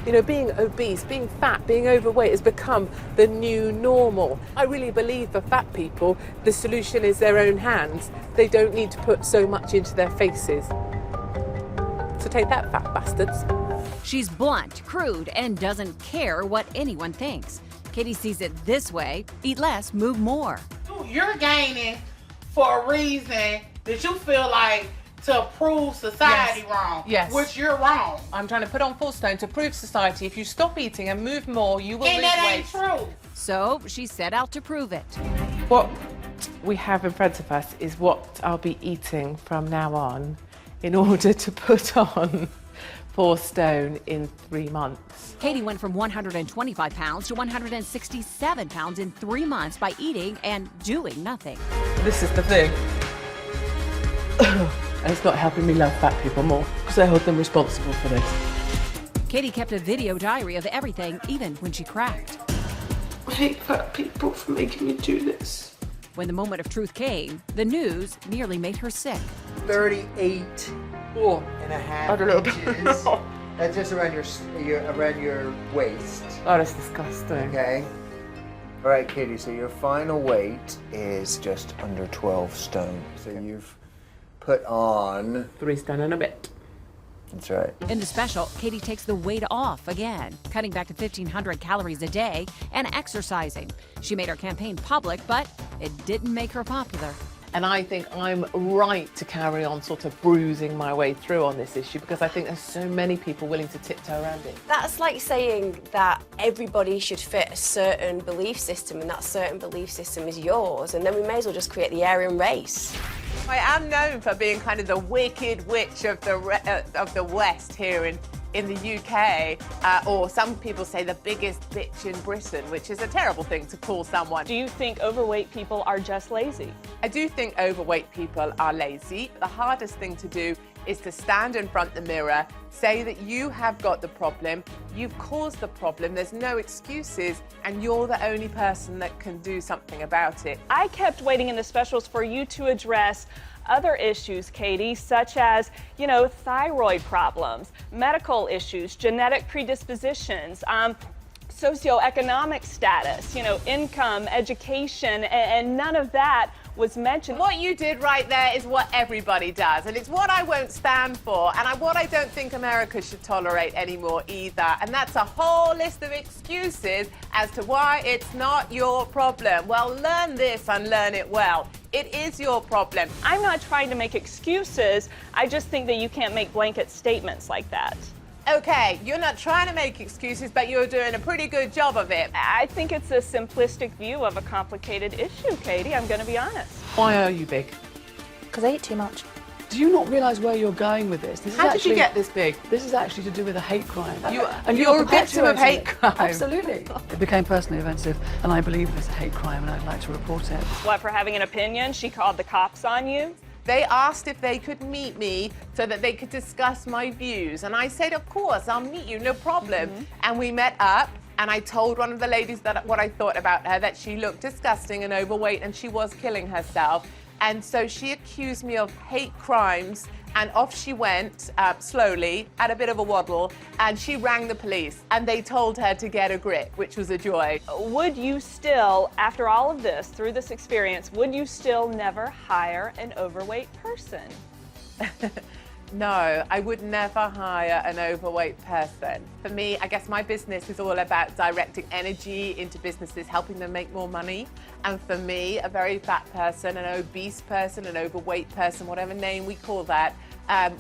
You know, being obese, being fat, being overweight has become the new normal. I really believe for fat people, the solution is their own hands. They don't need to put so much into their faces. So take that, fat bastards. She's blunt, crude, and doesn't care what anyone thinks. Katie sees it this way: eat less, move more. You're gaining for a reason that you feel like to prove society wrong. Yes. Which you're wrong. I'm trying to put on full stone to prove society if you stop eating and move more, you will lose weight. And that ain't true. So she set out to prove it. What we have in front of us is what I'll be eating from now on in order to put on 4 stone in 3 months. Katie went from 125 pounds to 167 pounds in 3 months by eating and doing nothing. This is the thing. And it's not helping me love fat people more because I hold them responsible for this. Katie kept a video diary of everything, even when she cracked. I hate fat people for making me do this. When the moment of truth came, the news nearly made her sick. 38 Oh, and a half I don't know. inches. That's just around your waist. Oh, that's disgusting. Okay. All right, Katie. So your final weight is just under 12 stone. So you've put on. 3 stone and a bit. That's right. In the special, Katie takes the weight off again, cutting back to 1,500 calories a day and exercising. She made her campaign public, but it didn't make her popular. And I think I'm right to carry on sort of bruising my way through on this issue because I think there's so many people willing to tiptoe around it. That's like saying that everybody should fit a certain belief system and that certain belief system is yours, and then we may as well just create the Aryan race. I am known for being kind of the wicked witch of the West here in the UK, or some people say the biggest bitch in Britain, which is a terrible thing to call someone. Do you think overweight people are just lazy? I do think overweight people are lazy. The hardest thing to do is to stand in front of the mirror, say that you have got the problem, you've caused the problem, there's no excuses, and you're the only person that can do something about it. I kept waiting in the specials for you to address other issues, Katie, such as, thyroid problems, medical issues, genetic predispositions, socioeconomic status, income, education, and none of that was mentioned. What you did right there is what everybody does, and it's what I won't stand for, and what I don't think America should tolerate anymore either. And that's a whole list of excuses as to why it's not your problem. Well, learn this and learn it well. It is your problem. I'm not trying to make excuses. I just think that you can't make blanket statements like that. Okay, you're not trying to make excuses, but you're doing a pretty good job of it. I think it's a simplistic view of a complicated issue, Katie. I'm going to be honest. Why are you big? Because I eat too much. Do you not realise where you're going with this? How did you get this big? This is actually to do with a hate crime. You're a victim of hate crime. Absolutely. It became personally offensive, and I believe it's a hate crime, and I'd like to report it. What, for having an opinion? She called the cops on you? They asked if they could meet me so that they could discuss my views. And I said, of course, I'll meet you, no problem. And we met up, and I told one of the ladies that what I thought about her, that she looked disgusting and overweight, and she was killing herself. And so she accused me of hate crimes, and off she went, slowly, had a bit of a waddle, and she rang the police, and they told her to get a grip, which was a joy. Would you still, after all of this, through this experience, would you still never hire an overweight person? No, I would never hire an overweight person. For me, I guess my business is all about directing energy into businesses, helping them make more money. And for me, a very fat person, an obese person, an overweight person, whatever name we call that,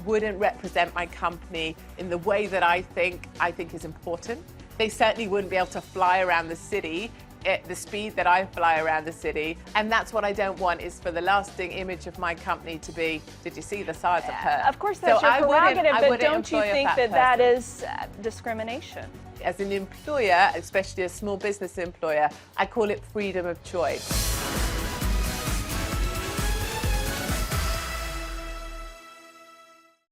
wouldn't represent my company in the way that I think is important. They certainly wouldn't be able to fly around the city at the speed that I fly around the city. And that's what I don't want, is for the lasting image of my company to be, did you see the size of her? Of course, that's your prerogative, but don't you think that that is discrimination? As an employer, especially a small business employer, I call it freedom of choice.